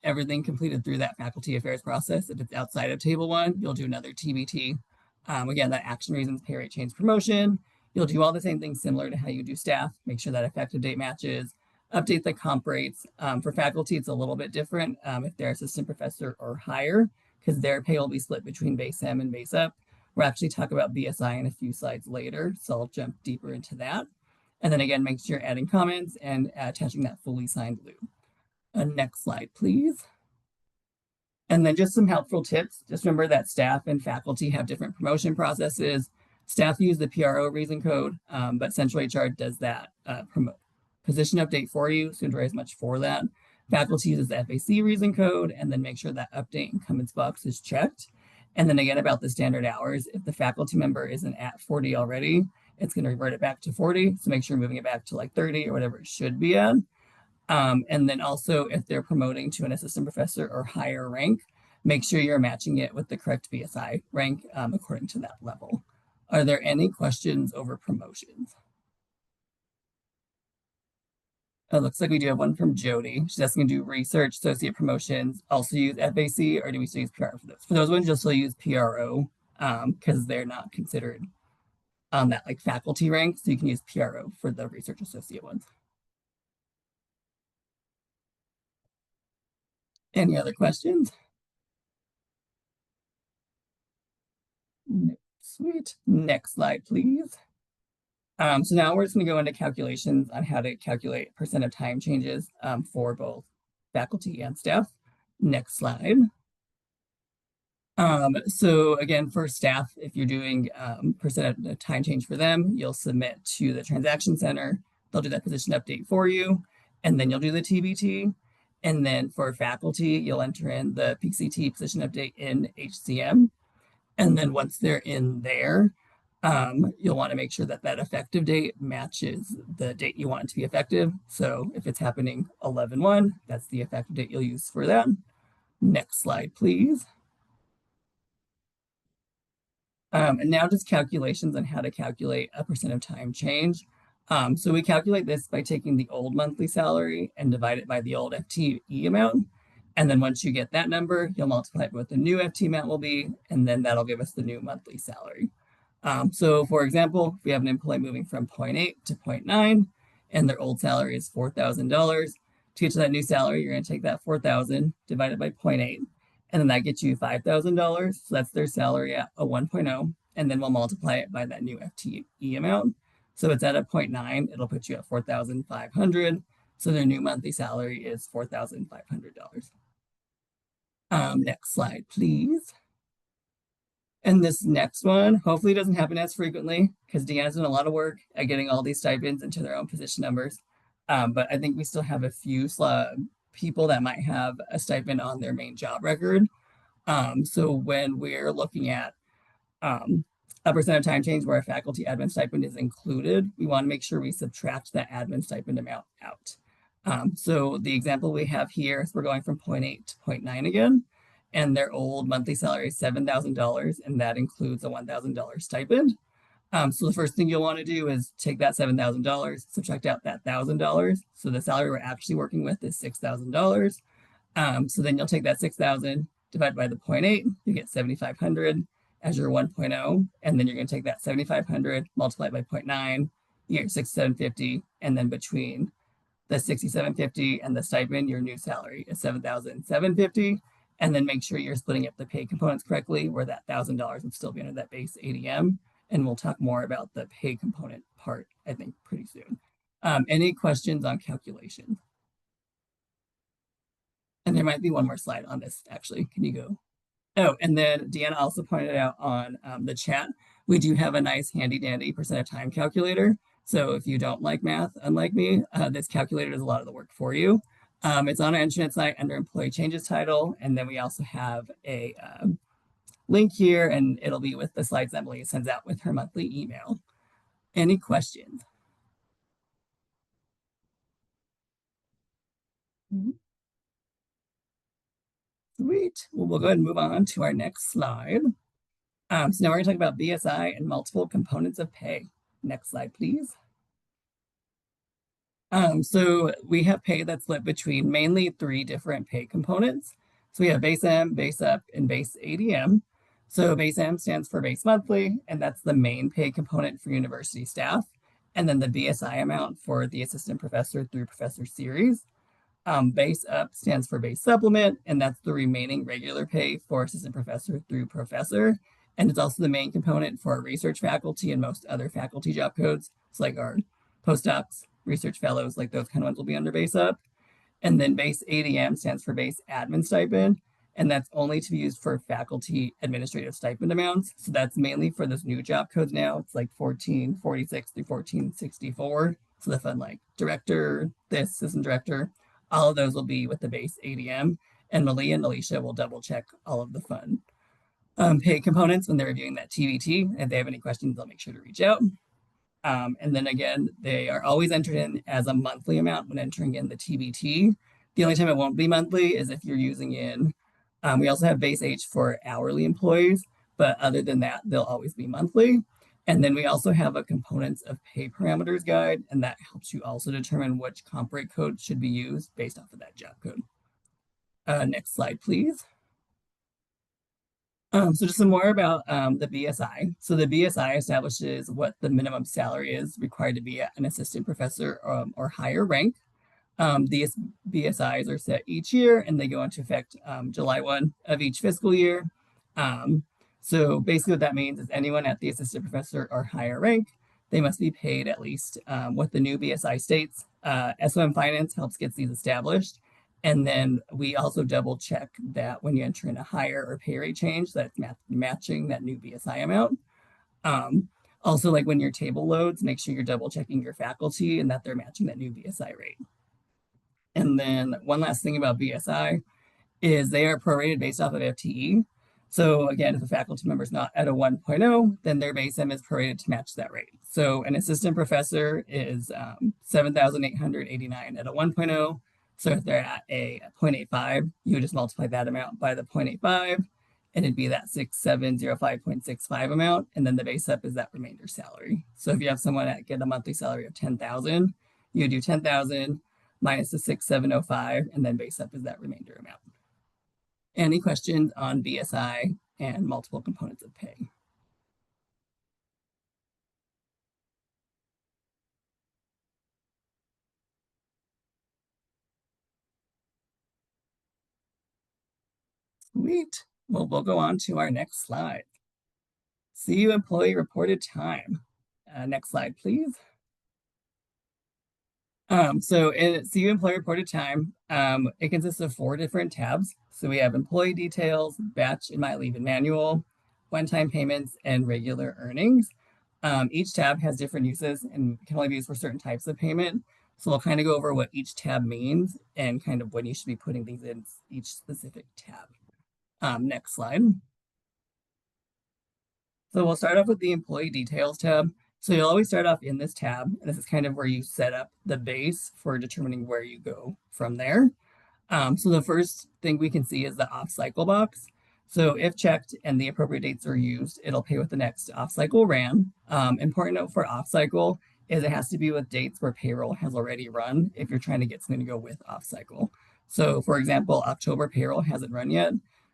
everything completed through that faculty affairs process, if it's outside of table 1, you'll do another TBT. Again, that action reasons, pay rate change, promotion. You'll do all the same things similar to how you do staff. Make sure that effective date matches. Update the comp rates. For faculty, it's a little bit different if they're assistant professor or higher, because their pay will be split between base M and base up. We'll actually talk about BSI in a few slides later, so I'll jump deeper into that. And then again, make sure you're adding comments and attaching that fully signed loop. Next slide, please. And then just some helpful tips. Just remember that staff and faculty have different promotion processes. Staff use the PRO reason code, but Central HR does that position update for you, so don't worry as much for that. Faculty uses the FAC reason code, and then make sure that update incumbents box is checked. And then again, about the standard hours, if the faculty member isn't at 40 already, it's going to revert it back to 40. So make sure you're moving it back to like 30 or whatever it should be at. And then also if they're promoting to an assistant professor or higher rank, make sure you're matching it with the correct BSI rank according to that level. Are there any questions over promotions? It looks like we do have one from Jody. She's asking to do research, associate promotions, also use FAC, or do we still use PRO for those? For those ones, you'll still use PRO because they're not considered on that like faculty rank, so you can use PRO for the research associate ones. Any other questions? Sweet. Next slide, please. So now we're just going to go into calculations on how to calculate percent of time changes for both faculty and staff. Next slide. So again, for staff, if you're doing percent of time change for them, you'll submit to the transaction center. They'll do that position update for you, and then you'll do the TBT. And then for faculty, you'll enter in the PCT position update in HCM. And then once they're in there, you'll want to make sure that that effective date matches the date you want it to be effective. So if it's happening 11/1, that's the effective date you'll use for that. Next slide, please. And now just calculations on how to calculate a percent of time change. So we calculate this by taking the old monthly salary and divide it by the old FTE amount. And then once you get that number, you'll multiply it with what the new FT amount will be, and then that'll give us the new monthly salary. So for example, if we have an employee moving from 0.8 to 0.9, and their old salary is $4,000, to get to that new salary, you're going to take that 4,000 divided by 0.8, and then that gets you $5,000. So that's their salary at a 1.0, and then we'll multiply it by that new FTE amount. So it's at a 0.9, it'll put you at 4,500. So their new monthly salary is $4,500. Next slide, please. And this next one hopefully doesn't happen as frequently because Deanna's done a lot of work at getting all these stipends into their own position numbers. But I think we still have a few people that might have a stipend on their main job record. So when we're looking at a percent of time change where a faculty admin stipend is included, we want to make sure we subtract that admin stipend amount out. So the example we have here is we're going from 0.8 to 0.9 again, and their old monthly salary is $7,000, and that includes a $1,000 stipend. So the first thing you'll want to do is take that $7,000, subtract out that $1,000. So the salary we're actually working with is $6,000. So then you'll take that 6,000 divided by the 0.8, you get 7,500 as your 1.0, and then you're going to take that 7,500 multiplied by 0.9, you get 6,750, and then between the 6,750 and the stipend, your new salary is 7,750. And then make sure you're splitting up the pay components correctly, where that $1,000 would still be under that base ADM. And we'll talk more about the pay component part, I think, pretty soon. Any questions on calculation? And there might be one more slide on this, actually. Can you go? Oh, and then Deanna also pointed out on the chat, we do have a nice handy dandy percent of time calculator. So if you don't like math, unlike me, this calculator does a lot of the work for you. It's on our Anschutz site under employee changes title. And then we also have a link here, and it'll be with the slides Emily sends out with her monthly email. Any questions? Sweet. Well, we'll go ahead and move on to our next slide. So now we're going to talk about BSI and multiple components of pay. Next slide, please. So we have pay that's split between mainly 3 different pay components. So we have base M, base up, and base ADM. So base M stands for base monthly, and that's the main pay component for university staff. And then the BSI amount for the assistant professor through professor series. Base up stands for base supplement, and that's the remaining regular pay for assistant professor through professor. And it's also the main component for our research faculty and most other faculty job codes. It's like our postdocs, research fellows, like those kind of ones will be under base up. And then base ADM stands for base admin stipend, and that's only to be used for faculty administrative stipend amounts. So that's mainly for those new job codes now. It's like 1446 through 1464. So the fun like director, this assistant director, all of those will be with the base ADM. And Malia and Alicia will double check all of the fun pay components when they're reviewing that TBT. If they have any questions, they'll make sure to reach out. And then again, they are always entered in as a monthly amount when entering in the TBT. The only time it won't be monthly is if you're using in, we also have base H for hourly employees, but other than that, they'll always be monthly. And then we also have a components of pay parameters guide, and that helps you also determine which comp rate code should be used based off of that job code. Next slide, please. So just some more about the BSI. So the BSI establishes what the minimum salary is required to be an assistant professor or higher rank. These BSIs are set each year and they go into effect July 1 of each fiscal year. So basically what that means is anyone at the assistant professor or higher rank, they must be paid at least what the new BSI states. SOM Finance helps get these established. And then we also double check that when you enter in a higher or pay rate change, that's matching that new BSI amount. Also, like when your table loads, make sure you're double checking your faculty and that they're matching that new BSI rate. And then one last thing about BSI is they are prorated based off of FTE. So again, if a faculty member is not at a 1.0, then their base M is prorated to match that rate. So an assistant professor is 7,889 at a 1.0. So if they're at a 0.85, you would just multiply that amount by the 0.85, and it'd be that 6705.65 amount. And then the base up is that remainder salary. So if you have someone that get a monthly salary of 10,000, you do 10,000 minus the 6705, and then base up is that remainder amount. Any questions on BSI and multiple components of pay? Sweet. Well, we'll go on to our next slide. CU employee reported time. Next slide, please. So in CU employee reported time, it consists of 4 different tabs. So we have employee details, batch and my leave and manual, one-time payments, and regular earnings. Each tab has different uses and can only be used for certain types of payment. So we'll kind of go over what each tab means and kind of when you should be putting these in each specific tab. Next slide. So we'll start off with the employee details tab. So you'll always start off in this tab, and this is kind of where you set up the base for determining where you go from there. So the first thing we can see is the off-cycle box. So if checked and the appropriate dates are used, it'll pay with the next off-cycle ran. Important note for off-cycle is it has to be with dates where payroll has already run if you're trying to get something to go with off-cycle. So for example, October payroll hasn't run yet.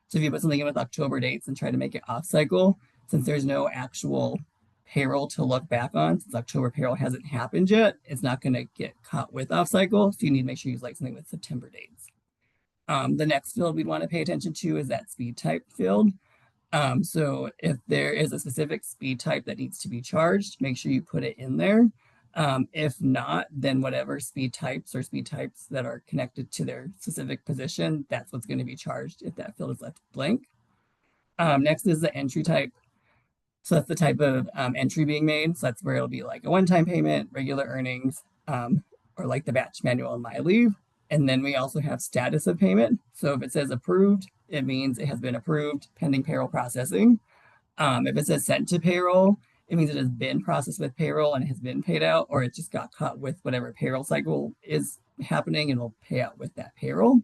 So if you put something in with October dates and try to make it off-cycle, since there's no actual payroll to look back on, since October payroll hasn't happened yet, it's not going to get caught with off-cycle. So you need to make sure you use like something with September dates. The next field we'd want to pay attention to is that speed type field. So if there is a specific speed type that needs to be charged, make sure you put it in there. If not, then whatever speed types that are connected to their specific position, that's what's going to be charged if that field is left blank. Next is the entry type. So that's the type of entry being made. So that's where it'll be like a one-time payment, regular earnings, or like the batch manual and my leave. And then we also have status of payment. So if it says approved, it means it has been approved pending payroll processing. If it says sent to payroll, it means it has been processed with payroll and has been paid out, or it just got caught with whatever payroll cycle is happening and will pay out with that payroll.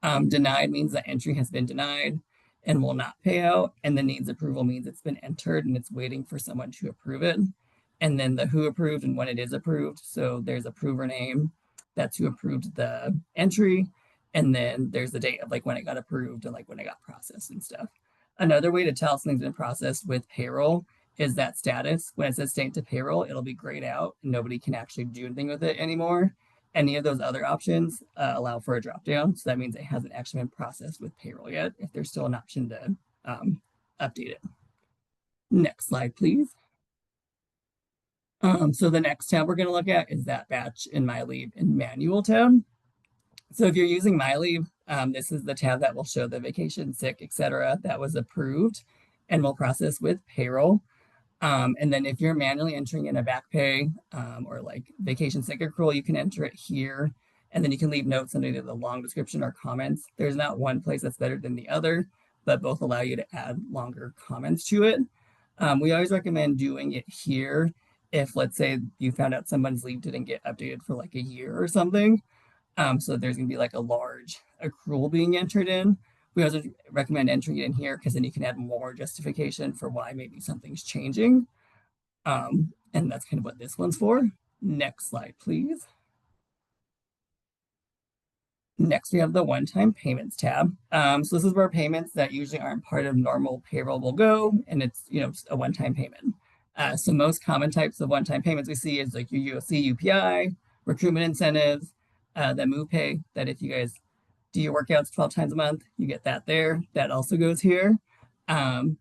Denied means that entry has been denied and will not pay out. And the needs approval means it's been entered and it's waiting for someone to approve it. And then the who approved and when it is approved. So there's approver name, that's who approved the entry. And then there's the date of like when it got approved and like when it got processed and stuff. Another way to tell something's been processed with payroll is that status. When it says sent to payroll, it'll be grayed out and nobody can actually do anything with it anymore. Any of those other options allow for a drop down. So that means it hasn't actually been processed with payroll yet, if there's still an option to update it. Next slide, please. So the next tab we're going to look at is that batch and my leave and manual tab. So if you're using my leave, this is the tab that will show the vacation, sick, etc. that was approved and will process with payroll. And then if you're manually entering in a back pay or like vacation sick accrual, you can enter it here. And then you can leave notes under the long description or comments. There's not one place that's better than the other, but both allow you to add longer comments to it. We always recommend doing it here if, let's say, you found out someone's leave didn't get updated for like a year or something. So there's going to be like a large accrual being entered in. We also recommend entering it in here because then you can add more justification for why maybe something's changing. And that's kind of what this one's for. Next slide, please. Next, we have the one-time payments tab. So this is where payments that usually aren't part of normal payroll will go, and it's a one-time payment. So most common types of one-time payments we see is like your UOC, UPI, recruitment incentives, the move pay, that if you guys do your workouts 12 times a month, you get that there. That also goes here. And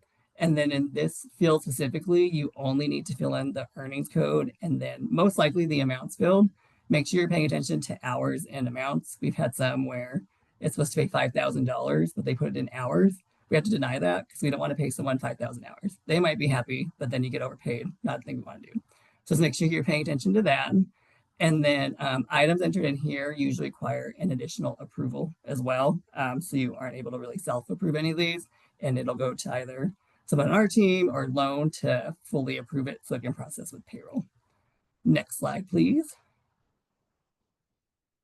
then in this field specifically, you only need to fill in the earnings code and then most likely the amounts filled. Make sure you're paying attention to hours and amounts. We've had some where it's supposed to pay $5,000, but they put it in hours. We have to deny that because we don't want to pay someone 5,000 hours. They might be happy, but then you get overpaid. Not a thing we want to do. So just make sure you're paying attention to that. And then items entered in here usually require an additional approval as well. So you aren't able to really self-approve any of these, and it'll go to either someone on our team or loan to fully approve it so it can process with payroll. Next slide, please.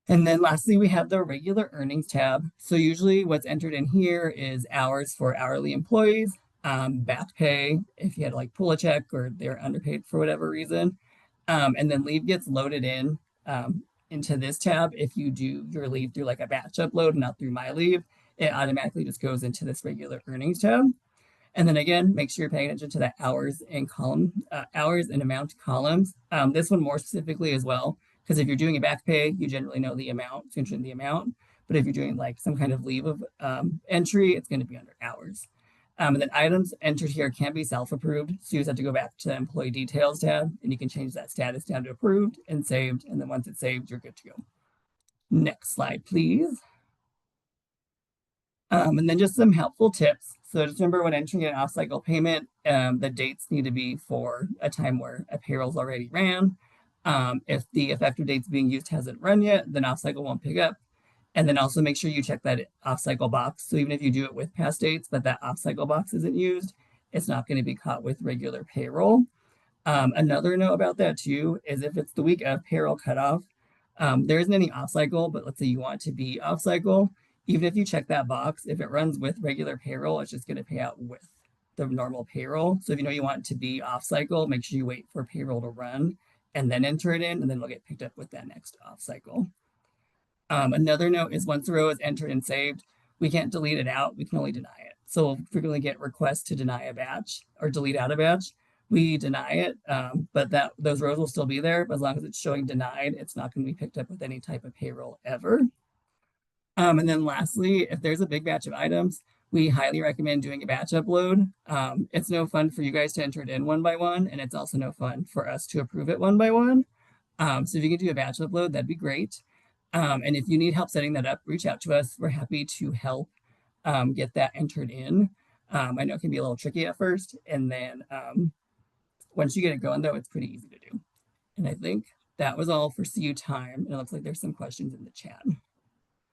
And then lastly, we have the regular earnings tab. So usually what's entered in here is hours for hourly employees, back pay if you had to like pull a check or they're underpaid for whatever reason. And then leave gets loaded in into this tab. If you do your leave through like a batch upload, not through my leave, it automatically just goes into this regular earnings tab. And then again, make sure you're paying attention to the hours and hours and amount columns. This one more specifically as well, because if you're doing a back pay, you generally know the amount, so enter the amount. But if you're doing like some kind of leave of entry, it's going to be under hours. And then items entered here can be self-approved. So you just have to go back to the employee details tab and you can change that status down to approved and saved. And then once it's saved, you're good to go. Next slide, please. And then just some helpful tips. So just remember when entering an off-cycle payment, the dates need to be for a time where a payroll's already ran. If the effective dates being used hasn't run yet, then off-cycle won't pick up. And then also make sure you check that off-cycle box. So even if you do it with past dates, but that off-cycle box isn't used, it's not going to be caught with regular payroll. Another note about that too is if it's the week of payroll cutoff, there isn't any off-cycle, but let's say you want to be off-cycle, even if you check that box, if it runs with regular payroll, it's just going to pay out with the normal payroll. So if you know you want it to be off-cycle, make sure you wait for payroll to run and then enter it in, and then it'll get picked up with that next off-cycle. Another note is once the row is entered and saved, we can't delete it out, we can only deny it. So we'll frequently get requests to deny a batch or delete out a batch. We deny it, but those rows will still be there. But as long as it's showing denied, it's not going to be picked up with any type of payroll ever. And then lastly, if there's a big batch of items, we highly recommend doing a batch upload. It's no fun for you guys to enter it in one by one, and it's also no fun for us to approve it one by one. So if you can do a batch upload, that'd be great. And if you need help setting that up, reach out to us. We're happy to help get that entered in. I know it can be a little tricky at first, and then once you get it going, though, it's pretty easy to do. And I think that was all for CU time. And it looks like there's some questions in the chat.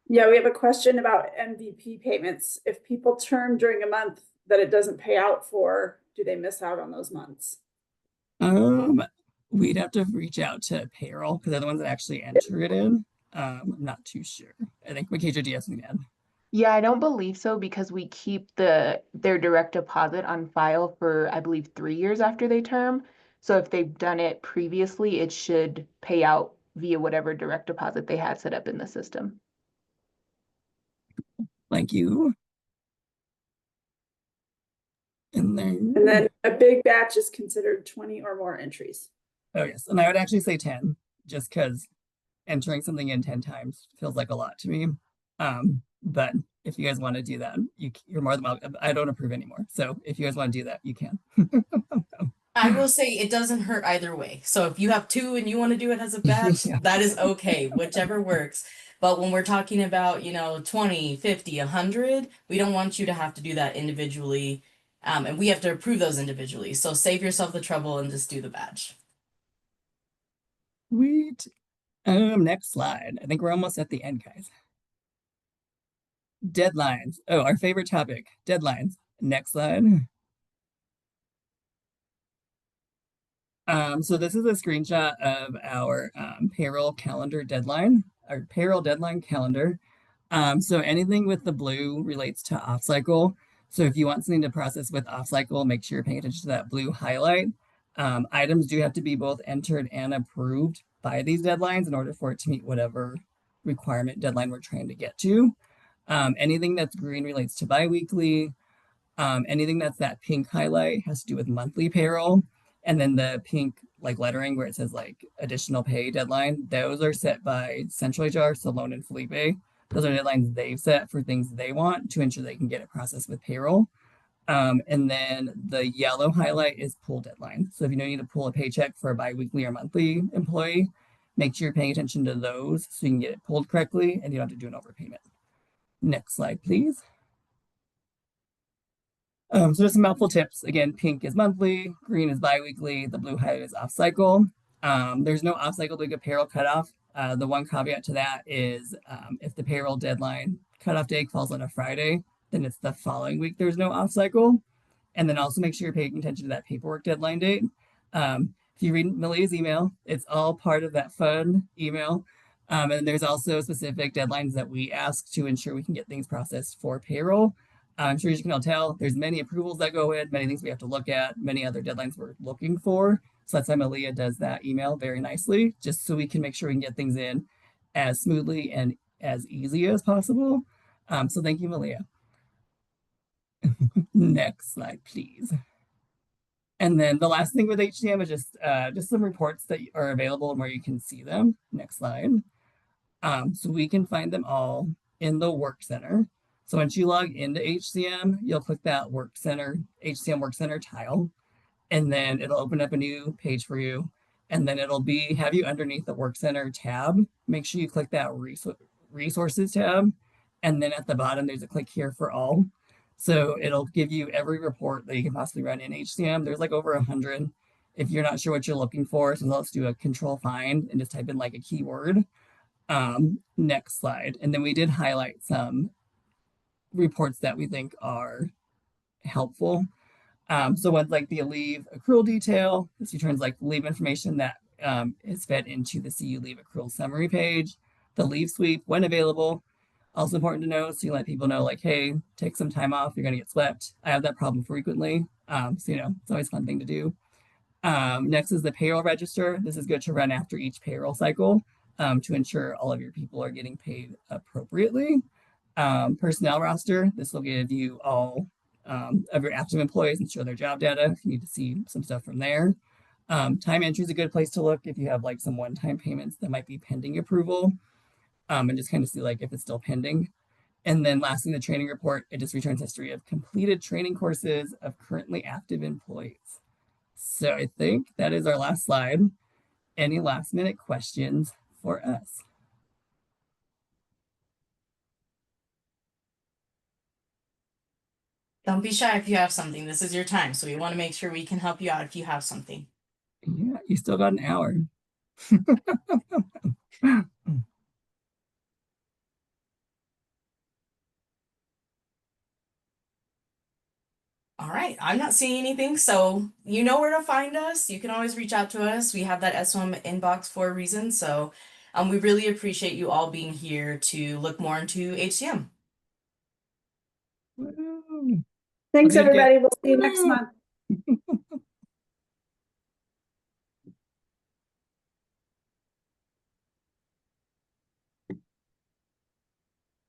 Yeah, we have a question about MVP payments. If people term during a month that it doesn't pay out for, do they miss out on those months? We'd have to reach out to payroll because they're the ones that actually enter it in. I'm not too sure. I think Makija, do you have something to add? Yeah, I don't believe so because we keep their direct deposit on file for, I believe, 3 years after they term. So if they've done it previously, it should pay out via whatever direct deposit they had set up in the system. Thank you. And then a big batch is considered 20 or more entries. Oh yes, and I would actually say 10, just because entering something in 10 times feels like a lot to me. But if you guys want to do that, you're more than welcome. I don't approve anymore. So if you guys want to do that, you can. I will say it doesn't hurt either way. So if you have 2 and you want to do it as a batch, Yeah. that is okay, whichever works. But when we're talking about, 20, 50, 100, we don't want you to have to do that individually. And we have to approve those individually. So save yourself the trouble and just do the batch. Sweet. Next slide. I think we're almost at the end, guys. Deadlines. Oh, our favorite topic, deadlines. Next slide. So this is a screenshot of our payroll calendar deadline, our payroll deadline calendar. So anything with the blue relates to off cycle. So if you want something to process with off cycle, make sure you're paying attention to that blue highlight. Items do have to be both entered and approved by these deadlines in order for it to meet whatever requirement deadline we're trying to get to. Anything that's green relates to biweekly. Anything that's that pink highlight has to do with monthly payroll. And then the pink like lettering where it says like additional pay deadline, those are set by Central HR, Salone and Felipe. Those are deadlines they've set for things they want to ensure they can get it processed with payroll. And then the yellow highlight is pull deadline. So if you need to pull a paycheck for a biweekly or monthly employee, make sure you're paying attention to those so you can get it pulled correctly and you don't have to do an overpayment. Next slide, please. So just some helpful tips. Again, pink is monthly, green is biweekly, the blue highlight is off cycle. There's no off cycle to get payroll cutoff. The one caveat to that is if the payroll deadline cutoff date falls on a Friday, then it's the following week there's no off cycle. And then also make sure you're paying attention to that paperwork deadline date. If you read Malia's email, it's all part of that fun email. And there's also specific deadlines that we ask to ensure we can get things processed for payroll. I'm sure you can all tell there's many approvals that go in, many things we have to look at, many other deadlines we're looking for. So that's why Malia does that email very nicely, just so we can make sure we can get things in as smoothly and as easy as possible. So thank you, Malia. Next slide, please. And then the last thing with HCM is just some reports that are available and where you can see them. Next slide. So we can find them all in the Work Center. So once you log into HCM, you'll click that Work Center, HCM Work Center tile, and then it'll open up a new page for you. And then it'll have you underneath the Work Center tab. Make sure you click that Resources tab. And then at the bottom, there's a click here for all. So it'll give you every report that you can possibly run in HCM. There's like over 100. If you're not sure what you're looking for, so let's do a control find and just type in like a keyword. Next slide. And then we did highlight some reports that we think are helpful. So one's like the leave accrual detail. This returns like leave information that is fed into the CU leave accrual summary page. The leave sweep when available. Also important to know, so you let people know like, hey, take some time off, you're gonna get swept. I have that problem frequently. So it's always a fun thing to do. Next is the payroll register. This is good to run after each payroll cycle to ensure all of your people are getting paid appropriately. Personnel roster, this will give you all of your active employees and show their job data if you need to see some stuff from there. Time entry is a good place to look if you have like some one-time payments that might be pending approval, and just kind of see like if it's still pending. And then lastly, the training report, it just returns history of completed training courses of currently active employees. So I think that is our last slide. Any last minute questions for us? Don't be shy if you have something. This is your time. So we want to make sure we can help you out if you have something. Yeah, you still got an hour. All right, I'm not seeing anything, so you know where to find us. You can always reach out to us. We have that SOM inbox for a reason. So we really appreciate you all being here to look more into HCM. Thanks, Okay, everybody. We'll see you next month.